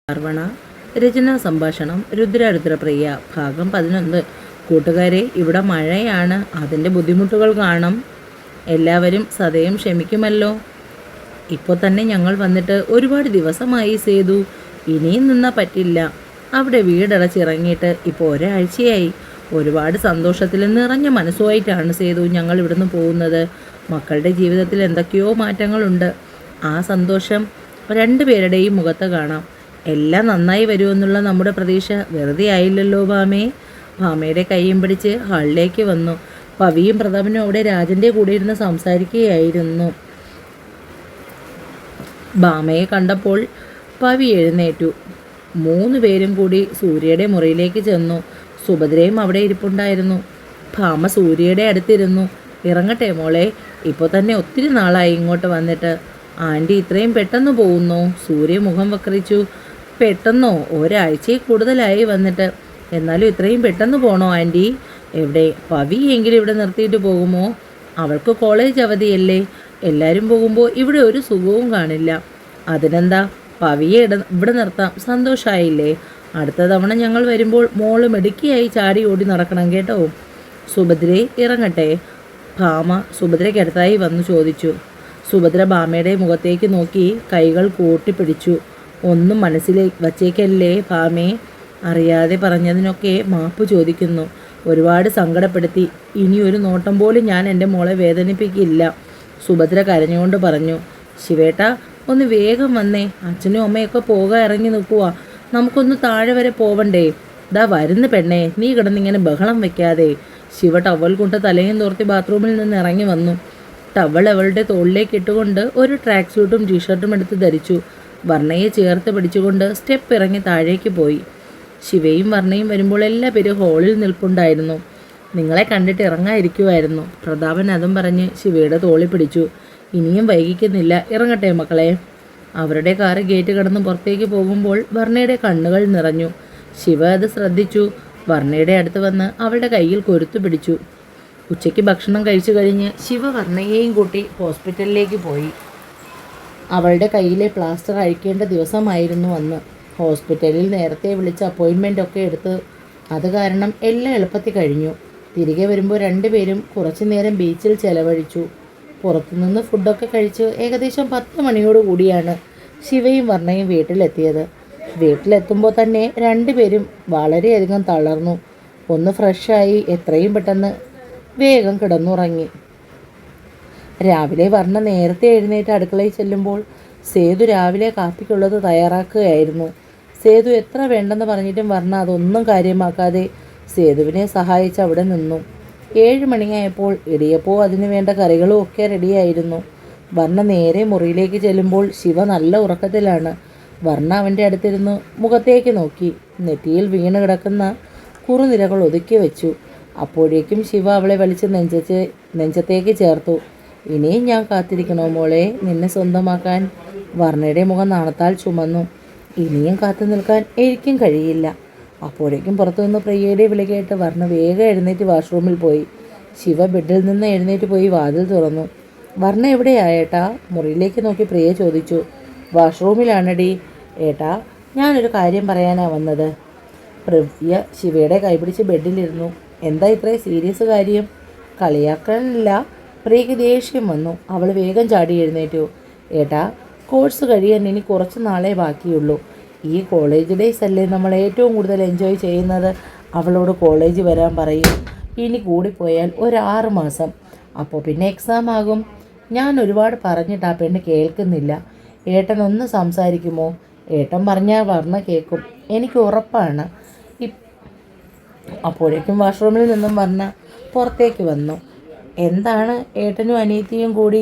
പാർവണ. രചനാ സംഭാഷണം രുദ്രപ്രിയ. ഭാഗം 11. കൂട്ടുകാരെ, ഇവിടെ മഴയാണ്. അതിൻ്റെ ബുദ്ധിമുട്ടുകൾ കാണും. എല്ലാവരും സദയം ക്ഷമിക്കുമല്ലോ. ഇപ്പോൾ തന്നെ ഞങ്ങൾ വന്നിട്ട് ഒരുപാട് ദിവസമായി സേതു. ഇനിയും നിന്നാൽ പറ്റില്ല. അവിടെ വീടടച്ചിറങ്ങിയിട്ട് ഇപ്പോൾ ഒരാഴ്ചയായി. ഒരുപാട് സന്തോഷത്തിൽ നിറഞ്ഞ മനസ്സുമായിട്ടാണ് സേതു ഞങ്ങൾ ഇവിടുന്ന് പോകുന്നത്. മക്കളുടെ ജീവിതത്തിൽ എന്തൊക്കെയോ മാറ്റങ്ങളുണ്ട്. ആ സന്തോഷം രണ്ടുപേരുടെയും മുഖത്ത് കാണാം. എല്ലാം നന്നായി വരുമെന്നുള്ള നമ്മുടെ പ്രതീക്ഷ വെറുതെ ആയില്ലല്ലോ ഭാമേ. ഭാമയുടെ കൈയും പിടിച്ച് ഹാളിലേക്ക് വന്നു. പവിയും പ്രതാപനും അവിടെ രാജൻ്റെ കൂടെ ഇരുന്ന് സംസാരിക്കുകയായിരുന്നു. ഭാമയെ കണ്ടപ്പോൾ പവി എഴുന്നേറ്റു. 3 പേരും കൂടി സൂര്യയുടെ മുറിയിലേക്ക് ചെന്നു. സുഭദ്രയും അവിടെ ഇരിപ്പുണ്ടായിരുന്നു. ഭാമ സൂര്യയുടെ അടുത്തിരുന്നു. ഇറങ്ങട്ടെ മോളെ, ഇപ്പോൾ തന്നെ ഒത്തിരി നാളായി ഇങ്ങോട്ട് വന്നിട്ട്. ആൻറ്റി ഇത്രയും പെട്ടെന്ന് പോകുന്നോ? സൂര്യ മുഖം വക്രിച്ചു. പെട്ടെന്നോ? ഒരാഴ്ചയിൽ കൂടുതലായി വന്നിട്ട്. എന്നാലും ഇത്രയും പെട്ടെന്ന് പോണോ ആൻറ്റി? എവിടെ? പവി എങ്കിലും ഇവിടെ നിർത്തിയിട്ട് പോകുമോ? അവൾക്ക് കോളേജ് അവധിയല്ലേ. എല്ലാവരും പോകുമ്പോൾ ഇവിടെ ഒരു സുഖവും കാണില്ല. അതിനെന്താ, പവിയെ ഇവിടെ നിർത്താം. സന്തോഷമായില്ലേ? അടുത്ത തവണ ഞങ്ങൾ വരുമ്പോൾ മോള് മെടുക്കിയായി ചാടി ഓടി നടക്കണം കേട്ടോ. സുഭദ്രയെ ഇറങ്ങട്ടെ? ഭാമ സുഭദ്രയ്ക്കടുത്തായി വന്നു ചോദിച്ചു. സുഭദ്ര ഭാമയുടെ മുഖത്തേക്ക് നോക്കി കൈകൾ കൂട്ടിപ്പിടിച്ചു. ഒന്നും മനസ്സിലേക്ക് വച്ചേക്കല്ലേ ഭാമേ. അറിയാതെ പറഞ്ഞതിനൊക്കെ മാപ്പ് ചോദിക്കുന്നു. ഒരുപാട് സങ്കടപ്പെടുത്തി. ഇനിയൊരു നോട്ടം പോലും ഞാൻ എൻ്റെ മോളെ വേദനിപ്പിക്കില്ല. സുഭദ്ര കരഞ്ഞുകൊണ്ട് പറഞ്ഞു. ശിവേട്ട, ഒന്ന് വേഗം വന്നേ. അച്ഛനും അമ്മയൊക്കെ പോകാൻ ഇറങ്ങി നിൽക്കുക. നമുക്കൊന്ന് താഴെ വരെ പോവണ്ടേ? ദാ വരുന്ന പെണ്ണേ, നീ കിടന്നിങ്ങനെ ബഹളം വെക്കാതെ. ശിവ ടവൽ കൊണ്ട് തലയും തോർത്തി ബാത്റൂമിൽ നിന്ന് ഇറങ്ങി വന്നു. ടവൽ അവളുടെ തോളിലേക്ക് ഇട്ടുകൊണ്ട് ഒരു ട്രാക്ക് സ്യൂട്ടും ടീഷർട്ടും എടുത്ത് ധരിച്ചു. വർണ്ണയെ ചേർത്ത് പിടിച്ചുകൊണ്ട് സ്റ്റെപ്പ് ഇറങ്ങി താഴേക്ക് പോയി. ശിവയും വർണ്ണയും വരുമ്പോൾ എല്ലാ പേരും ഹോളിൽ നിൽപ്പുണ്ടായിരുന്നു. നിങ്ങളെ കണ്ടിട്ട് ഇറങ്ങാതിരിക്കുമായിരുന്നു. പ്രതാപൻ അതും പറഞ്ഞ് ശിവയുടെ തോളി പിടിച്ചു. ഇനിയും വൈകിക്കുന്നില്ല, ഇറങ്ങട്ടെ മക്കളെ. അവരുടെ കാറ് ഗേറ്റ് കടന്ന് പുറത്തേക്ക് പോകുമ്പോൾ വർണ്ണയുടെ കണ്ണുകൾ നിറഞ്ഞു. ശിവ അത് ശ്രദ്ധിച്ചു. വർണ്ണയുടെ അടുത്ത് വന്ന് അവളുടെ കയ്യിൽ കൊരുത്തു പിടിച്ചു. ഉച്ചയ്ക്ക് ഭക്ഷണം കഴിച്ചു കഴിഞ്ഞ് ശിവ വർണ്ണയെയും കൂട്ടി ഹോസ്പിറ്റലിലേക്ക് പോയി. അവളുടെ കയ്യിലെ പ്ലാസ്റ്റർ അഴിക്കേണ്ട ദിവസമായിരുന്നു അന്ന്. ഹോസ്പിറ്റലിൽ നേരത്തെ വിളിച്ച അപ്പോയിൻമെൻ്റ് ഒക്കെ എടുത്ത്. അത് കാരണം എല്ലാം എളുപ്പത്തിൽ കഴിഞ്ഞു. തിരികെ വരുമ്പോൾ രണ്ടുപേരും കുറച്ചു നേരം ബീച്ചിൽ ചെലവഴിച്ചു. പുറത്തുനിന്ന് ഫുഡൊക്കെ കഴിച്ച് ഏകദേശം 10 മണിയോട് കൂടിയാണ് ശിവയും വർണ്ണയും വീട്ടിലെത്തിയത്. വീട്ടിലെത്തുമ്പോൾ തന്നെ രണ്ടുപേരും വളരെയധികം തളർന്നു. ഒന്ന് ഫ്രഷായി എത്രയും പെട്ടെന്ന് വേഗം കിടന്നുറങ്ങി. രാവിലെ വർണ്ണ നേരത്തെ എഴുന്നേറ്റ് അടുക്കളയിൽ ചെല്ലുമ്പോൾ സേതു രാവിലെ കാപ്പിക്കുള്ളത് തയ്യാറാക്കുകയായിരുന്നു. സേതു എത്ര വേണ്ടെന്ന് പറഞ്ഞിട്ടും വർണ്ണ അതൊന്നും കാര്യമാക്കാതെ സേതുവിനെ സഹായിച്ച് അവിടെ നിന്നു. 7 മണിയായപ്പോൾ ഇടിയപ്പോ അതിനു വേണ്ട കറികളും ഒക്കെ റെഡിയായിരുന്നു. വർണ്ണ നേരെ മുറിയിലേക്ക് ചെല്ലുമ്പോൾ ശിവ നല്ല ഉറക്കത്തിലാണ്. വർണ്ണ അവൻ്റെ അടുത്തിരുന്ന് മുഖത്തേക്ക് നോക്കി. നെറ്റിയിൽ വീണ് കിടക്കുന്ന കുറുനിരകൾ ഒതുക്കി വെച്ചു. അപ്പോഴേക്കും ശിവ അവളെ വലിച്ച് നെഞ്ചത്തേക്ക് ചേർത്തു. ഇനിയും ഞാൻ കാത്തിരിക്കണോ മോളെ നിന്നെ സ്വന്തമാക്കാൻ? വർണ്ണയുടെ മുഖം നാണത്താൽ ചുമന്നു. ഇനിയും കാത്തു നിൽക്കാൻ എനിക്കും കഴിയില്ല. അപ്പോഴേക്കും പുറത്തുനിന്ന് പ്രിയയുടെ വിളി കേട്ട് വർണ്ണ വേഗം എഴുന്നേറ്റ് വാഷ്റൂമിൽ പോയി. ശിവ ബെഡിൽ നിന്ന് എഴുന്നേറ്റ് പോയി വാതിൽ തുറന്നു. വർണ്ണ എവിടെയാ ഏട്ടാ? മുറിയിലേക്ക് നോക്കി പ്രിയ ചോദിച്ചു. വാഷ്റൂമിലാണടി. ഏട്ടാ, ഞാനൊരു കാര്യം പറയാനാ വന്നത്. പ്രിയ ശിവയുടെ കൈപിടിച്ച് ബെഡിലിരുന്നു. എന്താ ഇത്രയും സീരിയസ് കാര്യം? കളിയാക്കാനില്ല. പ്രിയയ്ക്ക് ദേഷ്യം വന്നു. അവൾ വേഗം ചാടി എഴുന്നേറ്റു. ഏട്ടാ, കോഴ്സ് കഴിയാൻ ഇനി കുറച്ച് നാളേ ബാക്കിയുള്ളൂ. ഈ കോളേജ് ഡേയ്സ് അല്ലേ നമ്മൾ ഏറ്റവും കൂടുതൽ എൻജോയ് ചെയ്യുന്നത്. അവളോട് കോളേജ് വരാൻ പറയും. ഇനി കൂടിപ്പോയാൽ ഒരു 6 മാസം. അപ്പോൾ പിന്നെ എക്സാം ആകും. ഞാൻ ഒരുപാട് പറഞ്ഞിട്ട് ആ പെണ്ണ് കേൾക്കുന്നില്ല. ഏട്ടൻ ഒന്ന് സംസാരിക്കുമോ? ഏട്ടൻ പറഞ്ഞാൽ വർണ്ണ കേൾക്കും, എനിക്ക് ഉറപ്പാണ്. അപ്പോഴേക്കും വാഷ്റൂമിൽ നിന്നും വർണ്ണ പുറത്തേക്ക് വന്നു. എന്താണ് ഏട്ടനും അനിയത്തിയും കൂടി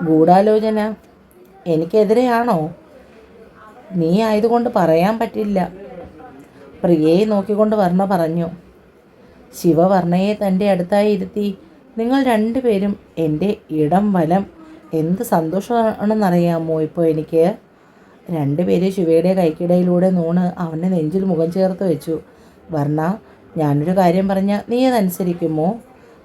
ഗൂഢാലോചന? എനിക്കെതിരെയാണോ? നീ ആയതുകൊണ്ട് പറയാൻ പറ്റില്ല. പ്രിയയെ നോക്കിക്കൊണ്ട് വർണ്ണ പറഞ്ഞു. ശിവ വർണ്ണയെ തൻ്റെ അടുത്തായി ഇരുത്തി. നിങ്ങൾ രണ്ടുപേരും എൻ്റെ ഇടം വലം. എന്ത് സന്തോഷമാണെന്നറിയാമോ ഇപ്പോൾ എനിക്ക്? രണ്ടുപേരും ശിവയുടെ കൈക്കിടയിലൂടെ നൂണ് അവൻ്റെ നെഞ്ചിൽ മുഖം ചേർത്ത് വെച്ചു. വർണ്ണ, ഞാനൊരു കാര്യം പറഞ്ഞാൽ നീ അതനുസരിക്കുമോ?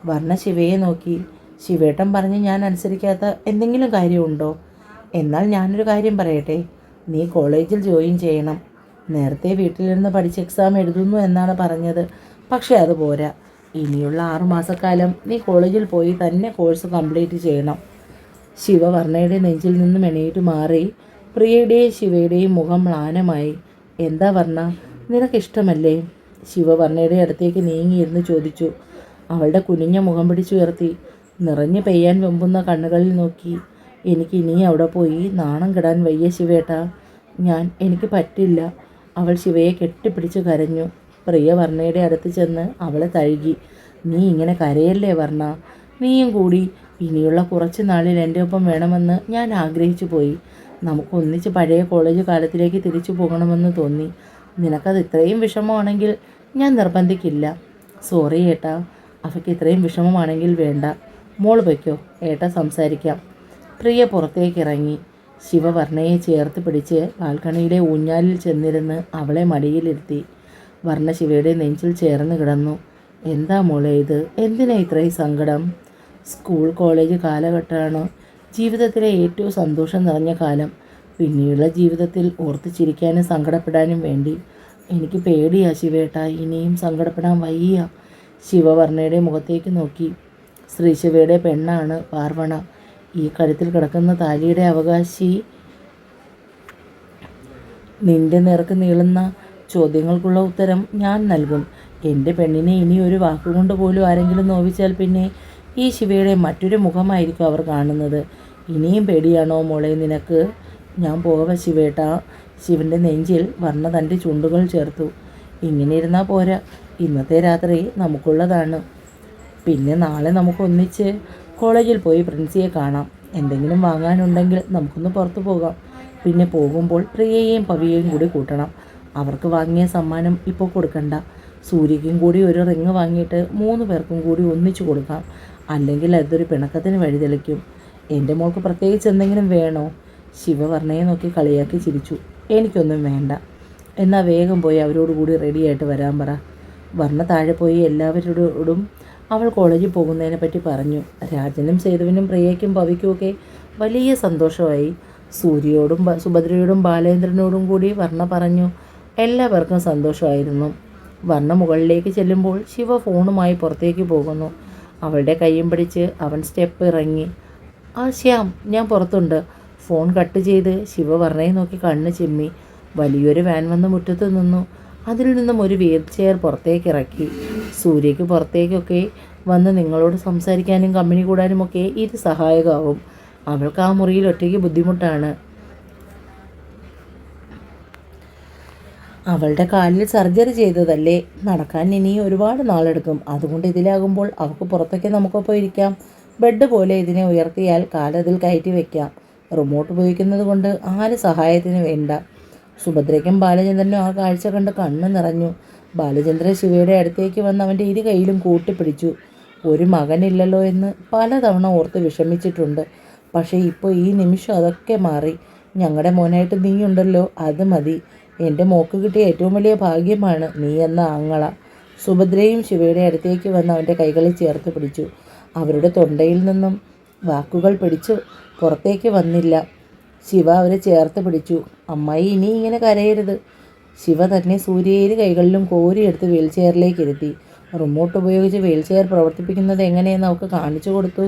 വർണ്ണ ശിവയെ നോക്കി. ശിവേട്ടൻ പറഞ്ഞ് ഞാൻ അനുസരിക്കാത്ത എന്തെങ്കിലും കാര്യമുണ്ടോ? എന്നാൽ ഞാനൊരു കാര്യം പറയട്ടെ. നീ കോളേജിൽ ജോയിൻ ചെയ്യണം. നേരത്തെ വീട്ടിലിരുന്ന് പഠിച്ച് എക്സാം എഴുതുന്നു എന്നാണ് പറഞ്ഞത്. പക്ഷേ അത് പോരാ. ഇനിയുള്ള 6 മാസക്കാലം നീ കോളേജിൽ പോയി തന്നെ കോഴ്സ് കംപ്ലീറ്റ് ചെയ്യണം. ശിവ വർണ്ണയുടെ നെഞ്ചിൽ നിന്നും എണീറ്റ് മാറി. പ്രിയയുടെയും ശിവയുടെയും മുഖം മ്ലാനമായി. എന്താ വർണ്ണ, നിനക്കിഷ്ടമല്ലേ? ശിവ വർണ്ണയുടെ അടുത്തേക്ക് നീങ്ങിയിരുന്ന് ചോദിച്ചു. അവളുടെ കുനിഞ്ഞ മുഖം പിടിച്ചുയർത്തി നിറഞ്ഞു പെയ്യാൻ വെമ്പുന്ന കണ്ണുകളിൽ നോക്കി. എനിക്ക് ഇനി അവിടെ പോയി നാണം കെടാൻ വയ്യ ശിവേട്ടാ. എനിക്ക് പറ്റില്ല. അവൾ ശിവയെ കെട്ടിപ്പിടിച്ച് കരഞ്ഞു. പ്രിയ വർണ്ണയുടെ അടുത്ത് ചെന്ന് അവളെ തഴുകി. നീ ഇങ്ങനെ കരയല്ലേ വർണ്ണ. നീയും കൂടി ഇനിയുള്ള കുറച്ച് നാളിൽ എൻ്റെ ഒപ്പം വേണമെന്ന് ഞാൻ ആഗ്രഹിച്ചു പോയി. നമുക്കൊന്നിച്ച് പഴയ കോളേജ് കാലത്തിലേക്ക് തിരിച്ചു പോകണമെന്ന് തോന്നി. നിനക്കത് ഇത്രയും വിഷമമാണെങ്കിൽ ഞാൻ നിർബന്ധിക്കില്ല. സോറി ഏട്ടാ, അവയ്ക്ക് ഇത്രയും വിഷമമാണെങ്കിൽ വേണ്ട. മോൾ വയ്ക്കോ, ഏട്ടാ സംസാരിക്കാം. പ്രിയ പുറത്തേക്കിറങ്ങി. ശിവവർണ്ണയെ ചേർത്ത് പിടിച്ച് ബാൽക്കണിയിലെ ഊഞ്ഞാലിൽ ചെന്നിരുന്ന് അവളെ മടിയിലിരുത്തി. വർണ്ണ ശിവയുടെ നെഞ്ചിൽ ചേർന്ന് കിടന്നു. എന്താ മോളെ ഇത്? എന്തിനാ ഇത്രയും സങ്കടം? സ്കൂൾ കോളേജ് കാലഘട്ടമാണ് ജീവിതത്തിലെ ഏറ്റവും സന്തോഷം നിറഞ്ഞ കാലം. പിന്നീടുള്ള ജീവിതത്തിൽ ഓർത്ത് ചിരിക്കാനും സങ്കടപ്പെടാനും വേണ്ടി. എനിക്ക് പേടിയാ ശിവേട്ടാ, ഇനിയും സങ്കടപ്പെടാൻ വയ്യ. ശിവവർണ്ണയുടെ മുഖത്തേക്ക് നോക്കി. ശ്രീശിവയുടെ പെണ്ണാണ് പാർവണ. ഈ കഴുത്തിൽ കിടക്കുന്ന താലിയുടെ അവകാശി. നിന്റെ നേർക്ക് നീളുന്ന ചോദ്യങ്ങൾക്കുള്ള ഉത്തരം ഞാൻ നൽകും. എൻ്റെ പെണ്ണിനെ ഇനി ഒരു വാക്കുകൊണ്ട് പോലും ആരെങ്കിലും നോവിച്ചാൽ പിന്നെ ഈ ശിവയുടെ മറ്റൊരു മുഖമായിരിക്കും അവർ കാണുന്നത്. ഇനിയും പേടിയാണോ മോളെ നിനക്ക്? ഞാൻ പോവാ ശിവേട്ടാ. ശിവൻ്റെ നെഞ്ചിൽ വർണ്ണ തൻ്റെ ചുണ്ടുകൾ ചേർത്തു. ഇങ്ങനെ ഇരുന്നാൽ പോരാ. ഇന്നത്തെ രാത്രി നമുക്കുള്ളതാണ്. പിന്നെ നാളെ നമുക്കൊന്നിച്ച് കോളേജിൽ പോയി പ്രിൻസിയെ കാണാം. എന്തെങ്കിലും വാങ്ങാനുണ്ടെങ്കിൽ നമുക്കൊന്ന് പുറത്തു പോകാം. പിന്നെ പോകുമ്പോൾ പ്രിയയെയും പവിയെയും കൂടി കൂട്ടണം. അവർക്ക് വാങ്ങിയ സമ്മാനം ഇപ്പോൾ കൊടുക്കണ്ട. സൂര്യയ്ക്കും കൂടി ഒരു റിങ് വാങ്ങിയിട്ട് 3 പേർക്കും കൂടി ഒന്നിച്ചു കൊടുക്കാം. അല്ലെങ്കിൽ അതൊരു പിണക്കത്തിന് വഴിതെളിക്കും. എൻ്റെ മോൾക്ക് പ്രത്യേകിച്ച് എന്തെങ്കിലും വേണോ? ശിവവർണ്ണയെ നോക്കി കളിയാക്കി ചിരിച്ചു. എനിക്കൊന്നും വേണ്ട. എന്നാൽ വേഗം പോയി അവരോടുകൂടി റെഡിയായിട്ട് വരാൻ പറ. വർണ്ണ താഴെ പോയി എല്ലാവരോടും അവൾ കോളേജിൽ പോകുന്നതിനെ പറ്റി പറഞ്ഞു. രാജനും സേതുവിനും പ്രിയയ്ക്കും പവിക്കുമൊക്കെ വലിയ സന്തോഷമായി. സൂര്യയോടും സുഭദ്രയോടും ബാലേന്ദ്രനോടും കൂടി വർണ്ണ പറഞ്ഞു. എല്ലാവർക്കും സന്തോഷമായിരുന്നു. വർണ്ണ മുകളിലേക്ക് ചെല്ലുമ്പോൾ ശിവ ഫോണുമായി പുറത്തേക്ക് പോകുന്നു. അവളുടെ കൈയും പിടിച്ച് അവൻ സ്റ്റെപ്പ് ഇറങ്ങി. ശ്യാം, ഞാൻ പുറത്തുണ്ട്. ഫോൺ കട്ട് ചെയ്ത് ശിവ വർണ്ണയെ നോക്കി കണ്ണ് ചിമ്മി. വലിയൊരു വാൻ വന്ന് മുറ്റത്ത് നിന്നു. അതിൽ നിന്നും ഒരു വീൽ ചെയർ പുറത്തേക്ക് ഇറക്കി. സൂര്യയ്ക്ക് പുറത്തേക്കൊക്കെ വന്ന് നിങ്ങളോട് സംസാരിക്കാനും കമ്പനി കൂടാനുമൊക്കെ ഇത് സഹായകമാവും. അവൾക്ക് ആ മുറിയിൽ ഒറ്റയ്ക്ക് ബുദ്ധിമുട്ടാണ്. അവളുടെ കാലിൽ സർജറി ചെയ്തതല്ലേ. നടക്കാൻ ഇനി ഒരുപാട് നാളെടുക്കും. അതുകൊണ്ട് ഇതിലാകുമ്പോൾ അവൾക്ക് പുറത്തൊക്കെ നമുക്കൊപ്പം ഇരിക്കാം. ബെഡ് പോലെ ഇതിനെ ഉയർത്തിയാൽ കാലതിൽ കയറ്റി വയ്ക്കാം. റിമോട്ട് ഉപയോഗിക്കുന്നത് കൊണ്ട് ആരും സഹായത്തിന് വേണ്ട. സുഭദ്രയ്ക്കും ബാലചന്ദ്രനും ആ കാഴ്ച കണ്ട് കണ്ണ് നിറഞ്ഞു. ബാലചന്ദ്രൻ ശിവയുടെ അടുത്തേക്ക് വന്ന് അവൻ്റെ ഇരു കൈയിലും കൂട്ടിപ്പിടിച്ചു. ഒരു മകനില്ലല്ലോ എന്ന് പലതവണ ഓർത്ത് വിഷമിച്ചിട്ടുണ്ട്. പക്ഷേ ഇപ്പോൾ ഈ നിമിഷം അതൊക്കെ മാറി. ഞങ്ങളുടെ മോനായിട്ട് നീയുണ്ടല്ലോ, അത് മതി. എൻ്റെ മോക്ക് കിട്ടിയ ഏറ്റവും വലിയ ഭാഗ്യമാണ് നീ എന്ന ആങ്ങള. സുഭദ്രയും ശിവയുടെ അടുത്തേക്ക് വന്ന് അവൻ്റെ കൈകളിൽ ചേർത്ത് പിടിച്ചു. അവരുടെ തൊണ്ടയിൽ നിന്നും വാക്കുകൾ പിടിച്ചു പുറത്തേക്ക് വന്നില്ല. ശിവ അവരെ ചേർത്ത് പിടിച്ചു. അമ്മായി ഇനി ഇങ്ങനെ കരയരുത്. ശിവ തന്നെ സൂര്യയെ ഇരു കൈകളിലും കോരിയെടുത്ത് വീൽ ചെയറിലേക്ക് ഇരുത്തി. റിമോട്ട് ഉപയോഗിച്ച് വീൽ ചെയർ പ്രവർത്തിപ്പിക്കുന്നത് എങ്ങനെയെന്ന് അവൾക്ക് കാണിച്ചു കൊടുത്തു.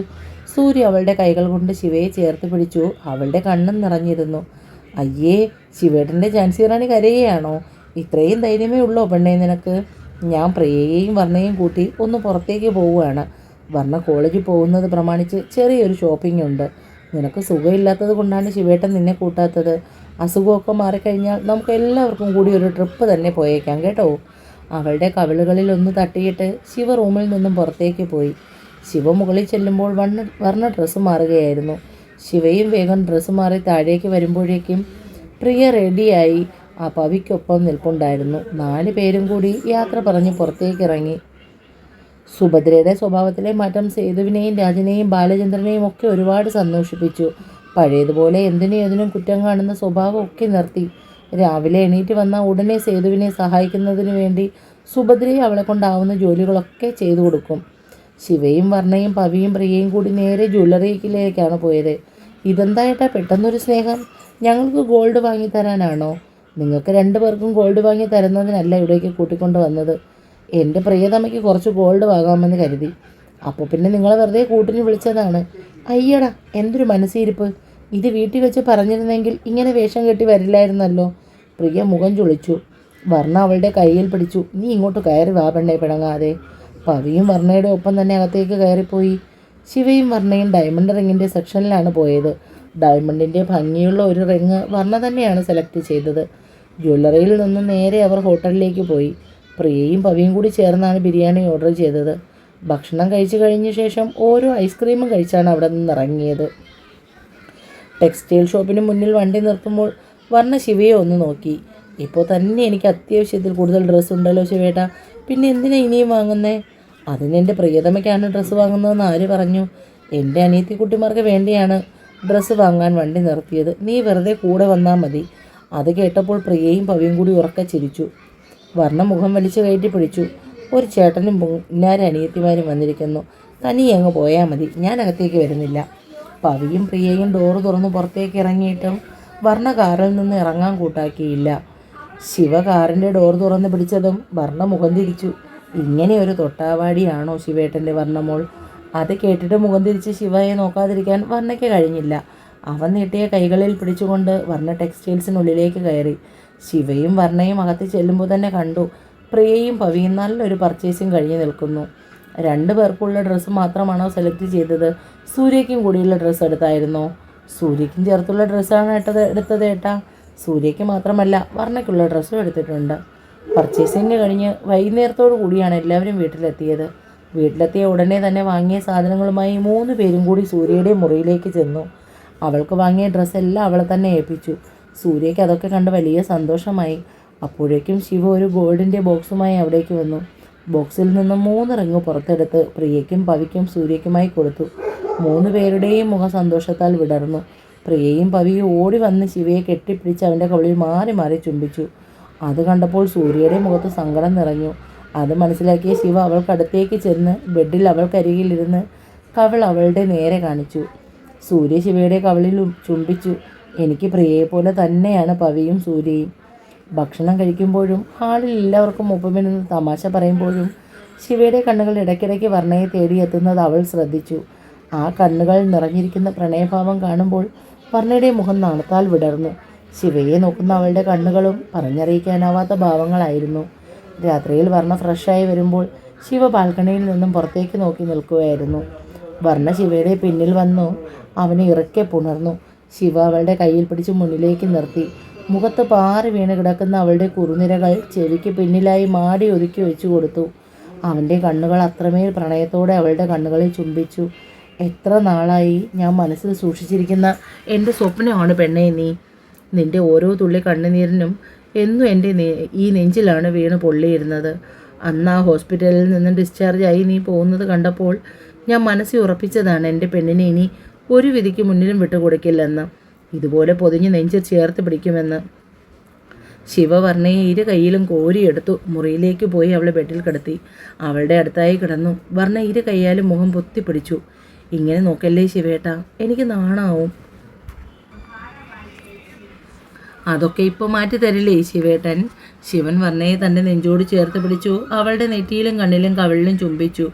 സൂര്യ അവളുടെ കൈകൾ കൊണ്ട് ശിവയെ ചേർത്ത് പിടിച്ചു. അവളുടെ കണ്ണും നിറഞ്ഞിരുന്നു. അയ്യേ, ശിവേട്ടൻ്റെ ഝാൻസി റാണി കരയുകയാണോ? ഇത്രയും ധൈര്യമേ ഉള്ളോ പെണ്ണേ നിനക്ക്? ഞാൻ പ്രിയയെയും വർണ്ണയും കൂട്ടി ഒന്ന് പുറത്തേക്ക് പോവുകയാണ്. വർണ്ണ കോളേജിൽ പോകുന്നത് പ്രമാണിച്ച് ചെറിയൊരു ഷോപ്പിംഗ് ഉണ്ട്. നിനക്ക് സുഖമില്ലാത്തത് കൊണ്ടാണ് ശിവേട്ടൻ നിന്നെ കൂട്ടാത്തത്. അസുഖമൊക്കെ മാറിക്കഴിഞ്ഞാൽ നമുക്ക് എല്ലാവർക്കും കൂടി ഒരു ട്രിപ്പ് തന്നെ പോയേക്കാം കേട്ടോ. അവളുടെ കവിളുകളിൽ ഒന്ന് തട്ടിയിട്ട് ശിവ റൂമിൽ നിന്നും പുറത്തേക്ക് പോയി. ശിവ മുകളിൽ ചെല്ലുമ്പോൾ വർണ്ണ ഡ്രസ്സ് മാറുകയായിരുന്നു. ശിവയും വേഗം ഡ്രസ്സ് മാറി താഴേക്ക് വരുമ്പോഴേക്കും പ്രിയ റെഡിയായി ആ പവിക്കൊപ്പം നിൽപ്പുണ്ടായിരുന്നു. 4 പേരും കൂടി യാത്ര പറഞ്ഞ് പുറത്തേക്ക് ഇറങ്ങി. സുഭദ്രയുടെ സ്വഭാവത്തിലെ മാറ്റം സേതുവിനെയും രാജനെയും ബാലചന്ദ്രനെയും ഒക്കെ ഒരുപാട് സന്തോഷിപ്പിച്ചു. പഴയതുപോലെ എന്തിനും കുറ്റം കാണുന്ന സ്വഭാവമൊക്കെ നിർത്തി. രാവിലെ എണീറ്റ് വന്ന ഉടനെ സേതുവിനെ സഹായിക്കുന്നതിന് വേണ്ടി സുഭദ്രയെ അവളെ കൊണ്ടാവുന്ന ജോലികളൊക്കെ ചെയ്തു കൊടുക്കും. ശിവയും വർണ്ണയും പവിയും പ്രിയയും കൂടി നേരെ ജ്വല്ലറിയിലേക്കാണ് പോയത്. ഇതെന്തായിട്ടാ പെട്ടെന്നൊരു സ്നേഹം? ഞങ്ങൾക്ക് ഗോൾഡ് വാങ്ങി തരാനാണോ? നിങ്ങൾക്ക് 2 പേർക്കും ഗോൾഡ് വാങ്ങി തരുന്നതിനല്ല ഇവിടേക്ക് കൂട്ടിക്കൊണ്ട് വന്നത്. എൻ്റെ പ്രിയതമയ്ക്ക് കുറച്ച് ഗോൾഡ് വാങ്ങാമെന്ന് കരുതി. അപ്പോൾ പിന്നെ നിങ്ങളെ വെറുതെ കൂട്ടിന് വിളിച്ചതാണ്. അയ്യടാ, എന്തൊരു മനസ്സിരിപ്പ്! ഇത് വീട്ടിൽ വെച്ച് പറഞ്ഞിരുന്നെങ്കിൽ ഇങ്ങനെ വേഷം കെട്ടി വരില്ലായിരുന്നല്ലോ. പ്രിയ മുഖം ചുളിച്ചു. വർണ്ണ അവളുടെ കയ്യിൽ പിടിച്ചു. നീ ഇങ്ങോട്ട് കയറി വാ പെണ്ണെ, പിണങ്ങാതെ. പവിയും വർണ്ണയുടെ ഒപ്പം തന്നെ അകത്തേക്ക് കയറിപ്പോയി. ശിവയും വർണ്ണയും ഡയമണ്ട് റിങ്ങിൻ്റെ സെക്ഷനിലാണ് പോയത്. ഡയമണ്ടിൻ്റെ ഭംഗിയുള്ള ഒരു റിങ് വർണ്ണ തന്നെയാണ് സെലക്ട് ചെയ്തത്. ജ്വല്ലറിയിൽ നിന്ന് നേരെ അവർ ഹോട്ടലിലേക്ക് പോയി. പ്രിയയും പവിയും കൂടി ചേർന്നാണ് ബിരിയാണി ഓർഡർ ചെയ്തത്. ഭക്ഷണം കഴിച്ചു കഴിഞ്ഞ ശേഷം ഓരോ ഐസ്ക്രീമും കഴിച്ചാണ് അവിടെ നിന്ന് ഇറങ്ങിയത്. ടെക്സ്റ്റൈൽ ഷോപ്പിന് മുന്നിൽ വണ്ടി നിർത്തുമ്പോൾ വർണ്ണ ശിവയെ ഒന്ന് നോക്കി. ഇപ്പോൾ തന്നെ എനിക്ക് അത്യാവശ്യത്തിൽ കൂടുതൽ ഡ്രസ്സ് ഉണ്ടല്ലോ ശിവേട്ടാ, പിന്നെ എന്തിനാ ഇനിയും വാങ്ങുന്നേ? അതിന് എൻ്റെ പ്രിയതമയ്ക്കാണ് ഡ്രസ്സ് വാങ്ങുന്നതെന്ന് ആര് പറഞ്ഞു? എൻ്റെ അനിയത്തി കുട്ടിമാർക്ക് വേണ്ടിയാണ് ഡ്രസ്സ് വാങ്ങാൻ വണ്ടി നിർത്തിയത്. നീ വെറുതെ കൂടെ വന്നാൽ മതി. അത് കേട്ടപ്പോൾ പ്രിയയും പവിയും കൂടി ഉറക്കെ ചിരിച്ചു. വർണ്ണ മുഖം വലിച്ചു കയറ്റി പിടിച്ചു. ഒരു ചേട്ടനും പിന്നാരെ അനിയത്തിമാരും വന്നിരിക്കുന്നു. തനിയെ അങ്ങ് പോയാൽ മതി, ഞാൻ അകത്തേക്ക് വരുന്നില്ല. പവിയും പ്രിയയും ഡോറ് തുറന്ന് പുറത്തേക്ക് ഇറങ്ങിയിട്ടും വർണ്ണ കാറിൽ നിന്ന് ഇറങ്ങാൻ കൂട്ടാക്കിയില്ല. ശിവ കാറിൻ്റെ ഡോർ തുറന്ന് പിടിച്ചതും വർണ്ണ മുഖം തിരിച്ചു. ഇങ്ങനെ ഒരു തൊട്ടാവാടിയാണോ ശിവേട്ടൻ്റെ വർണ്ണമോൾ? അത് കേട്ടിട്ട് മുഖം തിരിച്ച് ശിവയെ നോക്കാതിരിക്കാൻ വർണ്ണയ്ക്ക് കഴിഞ്ഞില്ല. അവൻ നീട്ടിയ കൈകളിൽ പിടിച്ചുകൊണ്ട് വർണ്ണ ടെക്സ്റ്റൈൽസിനുള്ളിലേക്ക് കയറി. ശിവയും വർണ്ണയും അകത്ത് ചെല്ലുമ്പോൾ തന്നെ കണ്ടു പ്രിയയും പവിയും നല്ലൊരു പർച്ചേസിങ് കഴിഞ്ഞ് നിൽക്കുന്നു. 2 പേർക്കുള്ള ഡ്രസ്സ് മാത്രമാണോ സെലക്ട് ചെയ്തത്? സൂര്യയ്ക്കും കൂടിയുള്ള ഡ്രസ്സ് എടുത്തായിരുന്നോ? സൂര്യയ്ക്കും ചേർത്തുള്ള ഡ്രസ്സാണ് എടുത്തത് ഏട്ടാ. സൂര്യയ്ക്ക് മാത്രമല്ല വർണ്ണയ്ക്കുള്ള ഡ്രസ്സും എടുത്തിട്ടുണ്ട്. പർച്ചേസിങ് കഴിഞ്ഞ് വൈകുന്നേരത്തോടു കൂടിയാണ് എല്ലാവരും വീട്ടിലെത്തിയത്. വീട്ടിലെത്തിയ ഉടനെ തന്നെ വാങ്ങിയ സാധനങ്ങളുമായി 3 പേരും കൂടി സൂര്യയുടെ മുറിയിലേക്ക് ചെന്നു. അവൾക്ക് വാങ്ങിയ ഡ്രസ്സെല്ലാം അവളെ തന്നെ ഏൽപ്പിച്ചു. സൂര്യയ്ക്ക് അതൊക്കെ കണ്ട് വലിയ സന്തോഷമായി. അപ്പോഴേക്കും ശിവ ഒരു ഗോൾഡിൻ്റെ ബോക്സുമായി അവിടേക്ക് വന്നു. ബോക്സിൽ നിന്നും 3 റിങ് പുറത്തെടുത്ത് പ്രിയയ്ക്കും പവിക്കും സൂര്യയ്ക്കുമായി കൊടുത്തു. 3 പേരുടെയും മുഖം സന്തോഷത്താൽ വിടർന്നു. പ്രിയയും പവിയും ഓടി വന്ന് ശിവയെ കെട്ടിപ്പിടിച്ച് അവൻ്റെ കവിളിൽ മാറി മാറി ചുംബിച്ചു. അത് കണ്ടപ്പോൾ സൂര്യയുടെ മുഖത്ത് സങ്കടം നിറഞ്ഞു. അത് മനസ്സിലാക്കിയ ശിവ അവൾക്കടുത്തേക്ക് ചെന്ന് ബെഡിൽ അവൾക്കരികിലിരുന്ന് കവിൾ അവളുടെ നേരെ കാണിച്ചു. സൂര്യ ശിവയുടെ കവിളിൽ ചുംബിച്ചു. എനിക്ക് പ്രിയയെപ്പോലെ തന്നെയാണ് പവിയും സൂര്യയും. ഭക്ഷണം കഴിക്കുമ്പോഴും ഹാളിൽ എല്ലാവർക്കും ഒപ്പമിരുന്ന് തമാശ പറയുമ്പോഴും ശിവയുടെ കണ്ണുകൾ ഇടയ്ക്കിടയ്ക്ക് വർണ്ണയെ തേടിയെത്തുന്നത് അവൾ ശ്രദ്ധിച്ചു. ആ കണ്ണുകൾ നിറഞ്ഞിരിക്കുന്ന പ്രണയഭാവം കാണുമ്പോൾ വർണ്ണയുടെ മുഖം നാണത്താൽ വിടർന്നു. ശിവയെ നോക്കുന്ന അവളുടെ കണ്ണുകളും പറഞ്ഞറിയിക്കാനാവാത്ത ഭാവങ്ങളായിരുന്നു. രാത്രിയിൽ വർണ്ണ ഫ്രഷായി വരുമ്പോൾ ശിവ ബാൽക്കണിയിൽ നിന്നും പുറത്തേക്ക് നോക്കി നിൽക്കുകയായിരുന്നു. വർണ്ണ ശിവയുടെ പിന്നിൽ വന്നു അവനെ ഇറക്കെ പുണർന്നു. ശിവ അവളുടെ കയ്യിൽ പിടിച്ച് മുന്നിലേക്ക് നിർത്തി. മുഖത്ത് പാറി വീണ് കിടക്കുന്ന അവളുടെ കുറുനിരകൾ ചെവിക്ക് പിന്നിലായി മാടി ഒതുക്കി വെച്ചു കൊടുത്തു. അവൻ്റെ കണ്ണുകൾ അത്രമേൽ പ്രണയത്തോടെ അവളുടെ കണ്ണുകളിൽ ചുംബിച്ചു. എത്ര നാളായി ഞാൻ മനസ്സിൽ സൂക്ഷിച്ചിരിക്കുന്ന എൻ്റെ സ്വപ്നമാണ് പെണ്ണേ നീ. നിൻ്റെ ഓരോ തുള്ളി കണ്ണുനീരിനും എന്നും എൻ്റെ ഈ നെഞ്ചിലാണ് വീണ് പൊള്ളിയിരുന്നത്. അന്ന് ആ ഹോസ്പിറ്റലിൽ നിന്ന് ഡിസ്ചാർജായി നീ പോകുന്നത് കണ്ടപ്പോൾ ഞാൻ മനസ്സിൽ ഉറപ്പിച്ചതാണ് എൻ്റെ പെണ്ണിനെ ഇനി ഒരു വിധിക്ക് മുന്നിലും വിട്ടുകൊടുക്കില്ലെന്ന്. ഇതുപോലെ പൊതിഞ്ഞ് നെഞ്ചിൽ ചേർത്ത് പിടിക്കുമെന്ന്. ശിവവർണ്ണയെ 2 കൈയിലും കോരിയെടുത്തു മുറിയിലേക്ക് പോയി അവളെ ബെഡിൽ കിടത്തി. അവളുടെ അടുത്തായി കിടന്നു. വർണ്ണ 2 കൈയാലും മുഖം പൊത്തിപ്പിടിച്ചു. ഇങ്ങനെ നോക്കല്ലേ ശിവേട്ടാ, എനിക്ക് നാണാവും. അതൊക്കെ ഇപ്പോൾ മാറ്റി തരില്ലേ ശിവേട്ടൻ? ശിവൻ വർണ്ണയെ തൻ്റെ നെഞ്ചോട് ചേർത്ത് പിടിച്ചു. അവളുടെ നെറ്റിയിലും കണ്ണിലും കവിളിലും ചുംബിച്ചു.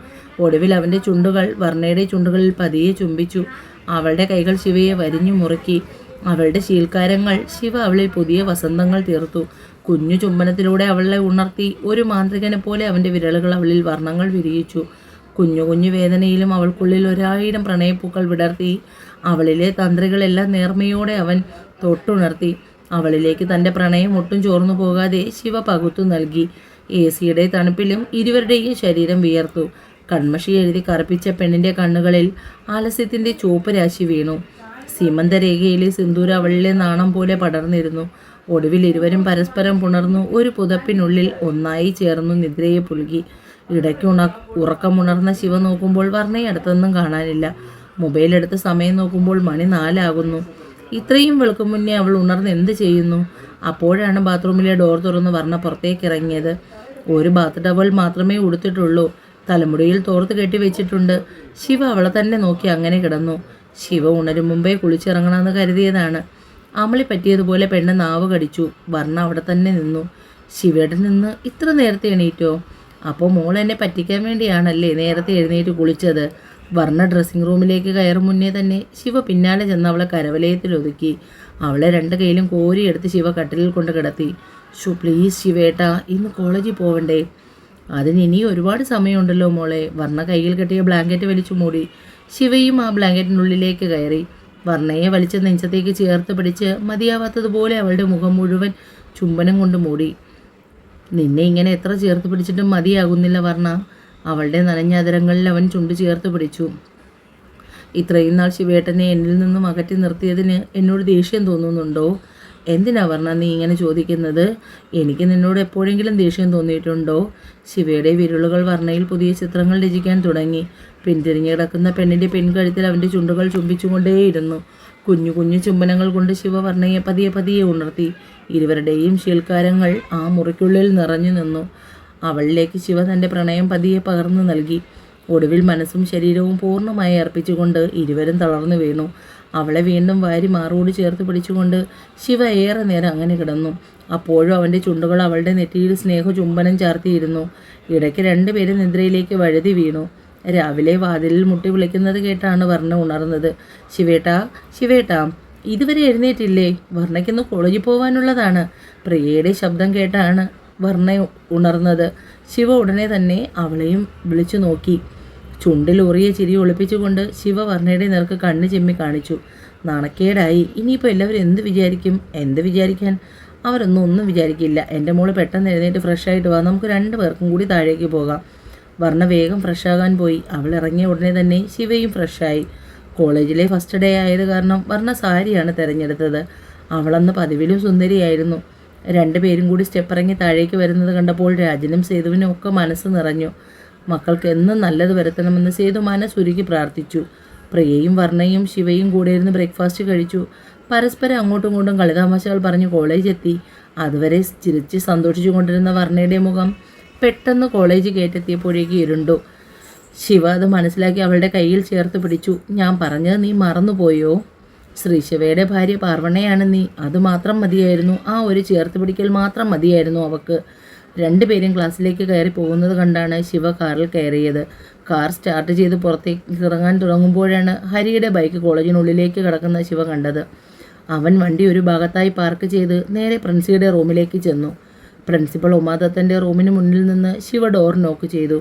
ഒടുവിൽ അവൻ്റെ ചുണ്ടുകൾ വർണ്ണയുടെ ചുണ്ടുകളിൽ പതിയെ ചുംബിച്ചു. അവളുടെ കൈകൾ ശിവയെ വരിഞ്ഞു മുറുക്കി. അവളുടെ ശീൽക്കാരങ്ങൾ ശിവ അവളിൽ പുതിയ വസന്തങ്ങൾ തീർത്തു. കുഞ്ഞു ചുംബനത്തിലൂടെ അവളെ ഉണർത്തി. ഒരു മാന്ത്രികനെ പോലെ അവൻ്റെ വിരലുകൾ അവളിൽ വർണ്ണങ്ങൾ വിരിയിച്ചു. കുഞ്ഞു കുഞ്ഞു വേദനയിലും അവൾക്കുള്ളിൽ 1000 പ്രണയപ്പൂക്കൾ വിടർത്തി. അവളിലെ തന്ത്രികളെല്ലാം നേർമയോടെ അവൻ തൊട്ടുണർത്തി. അവളിലേക്ക് തൻ്റെ പ്രണയം ഒട്ടും ചോർന്നു പോകാതെ ശിവ പകുത്തു നൽകി. AC-യുടെ തണുപ്പിലും ഇരുവരുടെയും ശരീരം വിയർത്തു. കൺമഷി എഴുതി കറുപ്പിച്ച പെണ്ണിൻ്റെ കണ്ണുകളിൽ ആലസ്യത്തിൻ്റെ ചുവപ്പ് രാശി വീണു. സീമന്തരേഖയിലെ സിന്ദൂര അവളിലെ നാണം പോലെ പടർന്നിരുന്നു. ഒടുവിൽ ഇരുവരും പരസ്പരം പുണർന്നു. ഒരു പുതപ്പിനുള്ളിൽ ഒന്നായി ചേർന്നു നിദ്രയെ പുൽകി. ഇടയ്ക്ക് ഉറക്കമുണർന്ന ശിവ നോക്കുമ്പോൾ വർണ്ണയെ അടുത്തൊന്നും കാണാനില്ല. മൊബൈലെടുത്ത് സമയം നോക്കുമ്പോൾ മണി 4 ആകുന്നു. ഇത്രയും വെളുക്കും മുന്നേ അവൾ ഉണർന്ന് എന്ത് ചെയ്യുന്നു? അപ്പോഴാണ് ബാത്റൂമിലെ ഡോർ തുറന്ന് വർണ്ണ പുറത്തേക്ക് ഇറങ്ങിയത്. ഒരു ബാത്ത് ടവൽ മാത്രമേ ഉടുത്തിട്ടുള്ളൂ. തലമുടിയിൽ തോർത്ത് കെട്ടി വെച്ചിട്ടുണ്ട്. ശിവ അവളെ തന്നെ നോക്കി അങ്ങനെ കിടന്നു. ശിവ ഉണരും മുമ്പേ കുളിച്ചിറങ്ങണമെന്ന് കരുതിയതാണ്. അമളി പറ്റിയതുപോലെ പെണ്ണ് നാവ് കടിച്ചു. വർണ്ണ അവിടെ തന്നെ നിന്നു. ശിവേട്ടൻ നിന്ന് ഇത്ര നേരത്തെ എണീറ്റോ? അപ്പോൾ മോൾ എന്നെ പറ്റിക്കാൻ വേണ്ടിയാണല്ലേ നേരത്തെ എഴുന്നേറ്റ് കുളിച്ചത്? വർണ്ണ ഡ്രസ്സിംഗ് റൂമിലേക്ക് കയറും മുന്നേ തന്നെ ശിവ പിന്നാലെ ചെന്ന് അവളെ കരവലയത്തിൽ ഒതുക്കി. അവളെ രണ്ട് കൈയിലും കോരിയെടുത്ത് ശിവ കട്ടിലിൽ കൊണ്ട് കിടത്തി. പ്ലീസ് ശിവേട്ടാ, ഇന്ന് കോളേജിൽ പോവണ്ടേ? അതിന് ഇനി ഒരുപാട് സമയമുണ്ടല്ലോ മോളെ. വർണ്ണ കയ്യിൽ കെട്ടിയ ബ്ലാങ്കറ്റ് വലിച്ചു മൂടി. ശിവയും ആ ബ്ലാങ്കറ്റിനുള്ളിലേക്ക് കയറി. വർണ്ണയെ വലിച്ച് നെഞ്ചത്തേക്ക് ചേർത്ത് പിടിച്ച് മതിയാവാത്തതുപോലെ അവളുടെ മുഖം മുഴുവൻ ചുംബനം കൊണ്ട് മൂടി. നിന്നെ ഇങ്ങനെ എത്ര ചേർത്ത് പിടിച്ചിട്ടും മതിയാകുന്നില്ല വർണ്ണ. അവളുടെ നനഞ്ഞ അതിരങ്ങളിൽ അവൻ ചുണ്ട് ചേർത്ത് പിടിച്ചു. ഇത്രയും നാൾ ശിവേട്ടനെ എന്നിൽ നിന്നും അകറ്റി നിർത്തിയതിന് എന്നോട് ദേഷ്യം തോന്നുന്നുണ്ടോ? എന്തിനാ വർണ്ണ നീ ഇങ്ങനെ ചോദിക്കുന്നത്? എനിക്ക് നിന്നോട് എപ്പോഴെങ്കിലും ദേഷ്യം തോന്നിയിട്ടുണ്ടോ? ശിവയുടെ വിരലുകൾ വർണ്ണയിൽ പുതിയ ചിത്രങ്ങൾ രചിക്കാൻ തുടങ്ങി. പിന്തിരിഞ്ഞു കിടക്കുന്ന പെണ്ണിൻ്റെ പിൻകഴുത്തിൽ അവൻ്റെ ചുണ്ടുകൾ ചുംബിച്ചുകൊണ്ടേയിരുന്നു. കുഞ്ഞു കുഞ്ഞു ചുംബനങ്ങൾ കൊണ്ട് ശിവ വർണ്ണയെ പതിയെ പതിയെ ഉണർത്തി. ഇരുവരുടെയും ശീൽക്കാരങ്ങൾ ആ മുറിക്കുള്ളിൽ നിറഞ്ഞു നിന്നു. അവളിലേക്ക് ശിവ തൻ്റെ പ്രണയം പതിയെ പകർന്നു നൽകി. ഒടുവിൽ മനസ്സും ശരീരവും പൂർണ്ണമായി അർപ്പിച്ചുകൊണ്ട് ഇരുവരും തളർന്നു വീണു. അവളെ വീണ്ടും വാരി മാറോട് ചേർത്ത് പിടിച്ചുകൊണ്ട് ശിവ ഏറെ നേരം അങ്ങനെ കിടന്നു. അപ്പോഴും അവൻ്റെ ചുണ്ടുകൾ അവളുടെ നെറ്റിയിൽ സ്നേഹ ചുംബനം ചാർത്തിയിരുന്നു. ഇടയ്ക്ക് രണ്ടുപേരും നിദ്രയിലേക്ക് വഴുതി വീണു. രാവിലെ വാതിലിൽ മുട്ടി വിളിക്കുന്നത് കേട്ടാണ് വർണ്ണ ഉണർന്നത്. ശിവേട്ടാ, ശിവേട്ടാ, ഇതുവരെ എഴുന്നേറ്റില്ലേ? വർണ്ണയ്ക്കൊന്ന് കോളേജിൽ പോകാനുള്ളതാണ്. പ്രിയയുടെ ശബ്ദം കേട്ടാണ് വർണ്ണ ഉണർന്നത്. ശിവ ഉടനെ തന്നെ അവളെയും വിളിച്ചു നോക്കി. ചുണ്ടിൽ ഉറിയ ചിരി ഒളിപ്പിച്ചുകൊണ്ട് ശിവ വർണ്ണയുടെ നേർക്ക് കണ്ണ് ചെമ്മി കാണിച്ചു. നാണക്കേടായി. ഇനിയിപ്പോൾ എല്ലാവരും എന്ത് വിചാരിക്കാൻ? ഒന്നും വിചാരിക്കില്ല. എൻ്റെ മോള് പെട്ടെന്ന് എഴുന്നേറ്റ് ഫ്രഷായിട്ട് വാ, നമുക്ക് 2 പേർക്കും കൂടി താഴേക്ക് പോകാം. വർണ്ണ വേഗം ഫ്രഷാകാൻ പോയി. അവൾ ഇറങ്ങിയ ഉടനെ തന്നെ ശിവയും ഫ്രഷായി. കോളേജിലെ ഫസ്റ്റ് ഡേ ആയത് കാരണം വർണ്ണ സാരിയാണ് തിരഞ്ഞെടുത്തത്. അവളന്ന് പതിവിലും സുന്ദരിയായിരുന്നു. 2 പേരും കൂടി സ്റ്റെപ്പിറങ്ങി താഴേക്ക് വരുന്നത് കണ്ടപ്പോൾ രാജനും സേതുവിനും ഒക്കെ മനസ്സ് നിറഞ്ഞു. മക്കൾക്ക് എന്നും നല്ലത് വരുത്തണമെന്ന് സേതു മനസ്സുരുക്കി പ്രാർത്ഥിച്ചു. പ്രിയയും വർണ്ണയും ശിവയും കൂടെ ഇരുന്ന് ബ്രേക്ക്ഫാസ്റ്റ് കഴിച്ചു. പരസ്പരം അങ്ങോട്ടും ഇങ്ങോട്ടും കളിതാമശകൾ പറഞ്ഞ് കോളേജ് എത്തി. അതുവരെ ചിരിച്ച് സന്തോഷിച്ചു കൊണ്ടിരുന്ന വർണ്ണയുടെ മുഖം പെട്ടെന്ന് കോളേജ് കയറ്റെത്തിയപ്പോഴേക്ക് ഇരുണ്ടു. ശിവ അത് മനസ്സിലാക്കി അവളുടെ കയ്യിൽ ചേർത്ത് പിടിച്ചു. ഞാൻ പറഞ്ഞത് നീ മറന്നുപോയോ? ശ്രീശിവയുടെ ഭാര്യ പാർവണയാണ് നീ. അതുമാത്രം മതിയായിരുന്നു. ആ ഒരു ചേർത്ത് പിടിക്കൽ മാത്രം മതിയായിരുന്നു അവൾക്ക്. 2 പേരും ക്ലാസ്സിലേക്ക് കയറി പോകുന്നത് കണ്ടാണ് ശിവ കാറിൽ കയറിയത്. കാർ സ്റ്റാർട്ട് ചെയ്ത് പുറത്തേക്ക് ഇറങ്ങാൻ തുടങ്ങുമ്പോഴാണ് ഹരിയുടെ ബൈക്ക് കോളേജിനുള്ളിലേക്ക് കിടക്കുന്ന ശിവ കണ്ടത്. അവൻ വണ്ടി ഒരു ഭാഗത്തായി പാർക്ക് ചെയ്ത് നേരെ പ്രിൻസിയുടെ റൂമിലേക്ക് ചെന്നു. പ്രിൻസിപ്പൽ ഉമാദത്തൻ്റെ റൂമിന് മുന്നിൽ നിന്ന് ശിവ ഡോർ നോക്ക് ചെയ്തു.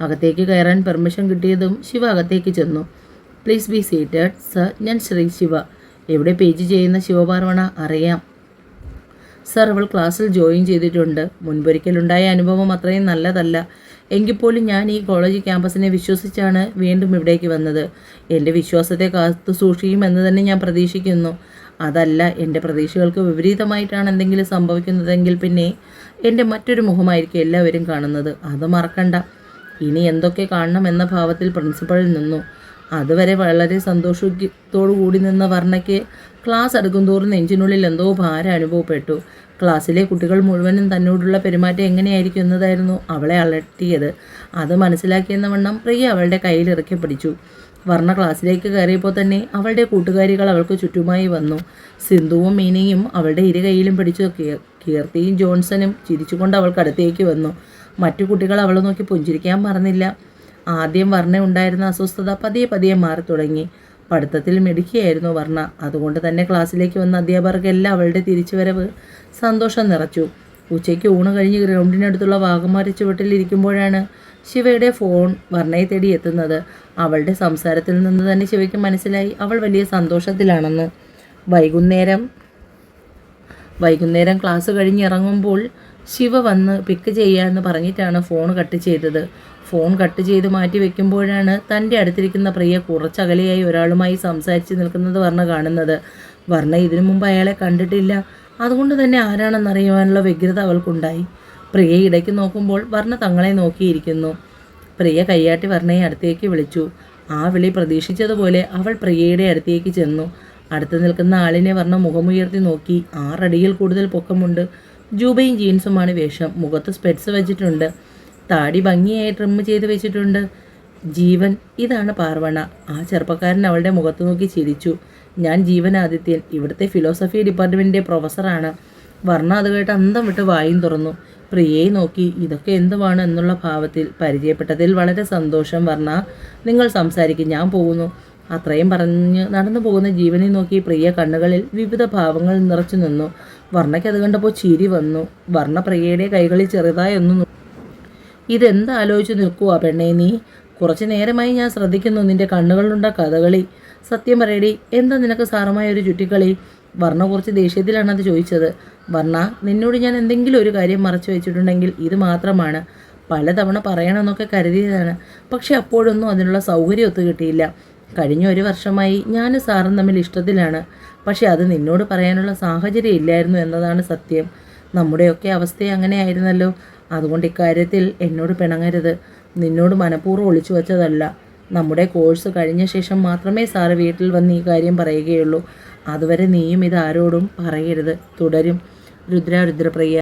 അകത്തേക്ക് കയറാൻ പെർമിഷൻ കിട്ടിയതും ശിവ അകത്തേക്ക് ചെന്നു. Please be seated sir. ഞാൻ ശ്രീ ശിവ. എവിടെ പേജ് ചെയ്യുന്ന ശിവപാർവണ? അറിയാം സർ, അവൾ ക്ലാസ്സിൽ ജോയിൻ ചെയ്തിട്ടുണ്ട്. മുൻപൊരിക്കലുണ്ടായ അനുഭവം അത്രയും നല്ലതല്ല. എങ്കിൽ പോലും ഞാൻ ഈ കോളേജ് ക്യാമ്പസിനെ വിശ്വസിച്ചാണ് വീണ്ടും ഇവിടേക്ക് വന്നത്. എൻ്റെ വിശ്വാസത്തെ കാത്തു സൂക്ഷിക്കുമെന്ന് തന്നെ ഞാൻ പ്രതീക്ഷിക്കുന്നു. അതല്ല, എൻ്റെ പ്രതീക്ഷകൾക്ക് വിപരീതമായിട്ടാണ് എന്തെങ്കിലും സംഭവിക്കുന്നതെങ്കിൽ പിന്നെ എൻ്റെ മറ്റൊരു മുഖമായിരിക്കും എല്ലാവരും കാണുന്നത്. അത് മറക്കണ്ട. ഇനി എന്തൊക്കെ കാണണം എന്ന ഭാവത്തിൽ പ്രിൻസിപ്പളിൽ നിന്നു. അതുവരെ വളരെ സന്തോഷത്തോടു കൂടി നിന്ന വർണ്ണയ്ക്ക് ക്ലാസ് അടുക്കുംതോറും നെഞ്ചിനുള്ളിൽ എന്തോ ഭാരം അനുഭവപ്പെട്ടു. ക്ലാസ്സിലെ കുട്ടികൾ മുഴുവനും തന്നോടുള്ള പെരുമാറ്റം എങ്ങനെയായിരിക്കും എന്നതായിരുന്നു അവളെ അലട്ടിയത്. അത് മനസ്സിലാക്കിയെന്ന വണ്ണം പ്രിയ അവളുടെ കയ്യിൽ ഇറക്കി പിടിച്ചു. വർണ്ണ ക്ലാസ്സിലേക്ക് കയറിയപ്പോൾ തന്നെ അവളുടെ കൂട്ടുകാരികൾ അവൾക്ക് ചുറ്റുമായി വന്നു. സിന്ധുവും മീനയും അവളുടെ ഇരു കൈയിലും പിടിച്ചു. കീർത്തിയും ജോൺസണും ചിരിച്ചുകൊണ്ട് അവൾക്കടുത്തേക്ക് വന്നു. മറ്റു കുട്ടികൾ അവളെ നോക്കി പുഞ്ചിരിക്കാൻ മറന്നില്ല. ആദ്യം വർണ്ണ ഉണ്ടായിരുന്ന അസ്വസ്ഥത പതിയെ പതിയെ മാറി തുടങ്ങി. പഠിത്തത്തിൽ മിടുക്കിയായിരുന്നു വർണ്ണ. അതുകൊണ്ട് തന്നെ ക്ലാസ്സിലേക്ക് വന്ന അധ്യാപകർക്കെല്ലാം അവളുടെ തിരിച്ചുവരവ് സന്തോഷം നിറച്ചു. ഉച്ചയ്ക്ക് ഊണ് കഴിഞ്ഞ് ഗ്രൗണ്ടിനടുത്തുള്ള വാഗമാര ചുവട്ടിലിരിക്കുമ്പോഴാണ് ശിവയുടെ ഫോൺ വർണ്ണയെ തേടി എത്തുന്നത്. അവളുടെ സംസാരത്തിൽ നിന്ന് തന്നെ ശിവയ്ക്ക് മനസ്സിലായി അവൾ വലിയ സന്തോഷത്തിലാണെന്ന്. വൈകുന്നേരം ക്ലാസ് കഴിഞ്ഞിറങ്ങുമ്പോൾ ശിവ വന്ന് പിക്ക് ചെയ്യാമെന്ന് പറഞ്ഞിട്ടാണ് ഫോൺ കട്ട് ചെയ്തത്. ഫോൺ കട്ട് ചെയ്ത് മാറ്റി വെക്കുമ്പോഴാണ് തൻ്റെ അടുത്തിരിക്കുന്ന പ്രിയ കുറച്ചകലെയായി ഒരാളുമായി സംസാരിച്ച് നിൽക്കുന്നത് വർണ്ണ കാണുന്നത്. വർണ്ണ ഇതിനു മുമ്പ് അയാളെ കണ്ടിട്ടില്ല. അതുകൊണ്ട് തന്നെ ആരാണെന്നറിയുവാനുള്ള വ്യഗ്രത അവൾക്കുണ്ടായി. പ്രിയ ഇടയ്ക്ക് നോക്കുമ്പോൾ വർണ്ണ തങ്ങളെ നോക്കിയിരിക്കുന്നു. പ്രിയ കയ്യാട്ടി വർണ്ണയെ അടുത്തേക്ക് വിളിച്ചു. ആ വിളി പ്രതീക്ഷിച്ചതുപോലെ അവൾ പ്രിയയുടെ അടുത്തേക്ക് ചെന്നു. അടുത്ത് നിൽക്കുന്ന ആളിനെ വർണ്ണ മുഖമുയർത്തി നോക്കി. 6 അടിയിൽ കൂടുതൽ പൊക്കമുണ്ട്. ജൂബയും ജീൻസുമാണ് വേഷം. മുഖത്ത് സ്പെറ്റ്സ് വെച്ചിട്ടുണ്ട്. താടി ഭംഗിയായി ട്രിം ചെയ്ത് വെച്ചിട്ടുണ്ട്. ജീവൻ, ഇതാണ് പാർവണ. ആ ചെറുപ്പക്കാരൻ അവളുടെ മുഖത്ത് നോക്കി ചിരിച്ചു. ഞാൻ ജീവനാദിത്യൻ, ഇവിടുത്തെ ഫിലോസഫി ഡിപ്പാർട്ട്മെൻറ്റിൻ്റെ പ്രൊഫസറാണ്. വർണ്ണ അത് കേട്ട് അന്തം വിട്ട് വായും തുറന്നു. പ്രിയയെ നോക്കി ഇതൊക്കെ എന്തുവാണ് എന്നുള്ള ഭാവത്തിൽ. പരിചയപ്പെട്ടതിൽ വളരെ സന്തോഷം വർണ്ണ. നിങ്ങൾ സംസാരിക്കും, ഞാൻ പോകുന്നു. അത്രയും പറഞ്ഞ് നടന്നു പോകുന്ന ജീവനെ നോക്കി പ്രിയ കണ്ണുകളിൽ വിവിധ ഭാവങ്ങൾ നിറച്ചു നിന്നു. വർണ്ണയ്ക്ക് അത് കണ്ടപ്പോൾ ചിരി വന്നു. വർണ്ണ പ്രിയയുടെ കൈകളിൽ ചെറുതായി ഒന്ന് ഇതെന്താലോചിച്ച് നിൽക്കുവാ പെണ്ണേ നീ? കുറച്ചു നേരമായി ഞാൻ ശ്രദ്ധിക്കുന്നു നിന്റെ കണ്ണുകളുണ്ട കഥകളി. സത്യം പറയടി, എന്താ നിനക്ക് സാറുമായ ഒരു ചുറ്റിക്കളി? വർണ്ണ കുറച്ച് ദേഷ്യത്തിലാണ് അത് ചോദിച്ചത്. വർണ്ണ, നിന്നോട് ഞാൻ എന്തെങ്കിലും ഒരു കാര്യം മറച്ചു വെച്ചിട്ടുണ്ടെങ്കിൽ ഇത് മാത്രമാണ്. പലതവണ പറയണമെന്നൊക്കെ കരുതിയതാണ്, പക്ഷെ അപ്പോഴൊന്നും അതിനുള്ള സൗകര്യം ഒത്തു കിട്ടിയില്ല. കഴിഞ്ഞ 1 വർഷമായി ഞാനും സാറും തമ്മിൽ ഇഷ്ടത്തിലാണ്. പക്ഷെ അത് നിന്നോട് പറയാനുള്ള സാഹചര്യം ഇല്ലായിരുന്നു എന്നതാണ് സത്യം. നമ്മുടെയൊക്കെ അവസ്ഥ അങ്ങനെയായിരുന്നല്ലോ. അതുകൊണ്ട് ഇക്കാര്യത്തിൽ എന്നോട് പിണങ്ങരുത്. നിന്നോട് മനഃപൂർവ്വം ഒളിച്ചു വച്ചതല്ല. നമ്മുടെ കോഴ്സ് കഴിഞ്ഞ ശേഷം മാത്രമേ സാറ് വീട്ടിൽ വന്ന് ഈ കാര്യം പറയുകയുള്ളൂ. അതുവരെ നീയും ഇത് ആരോടും പറയരുത്. തുടരും. രുദ്രപ്രിയ.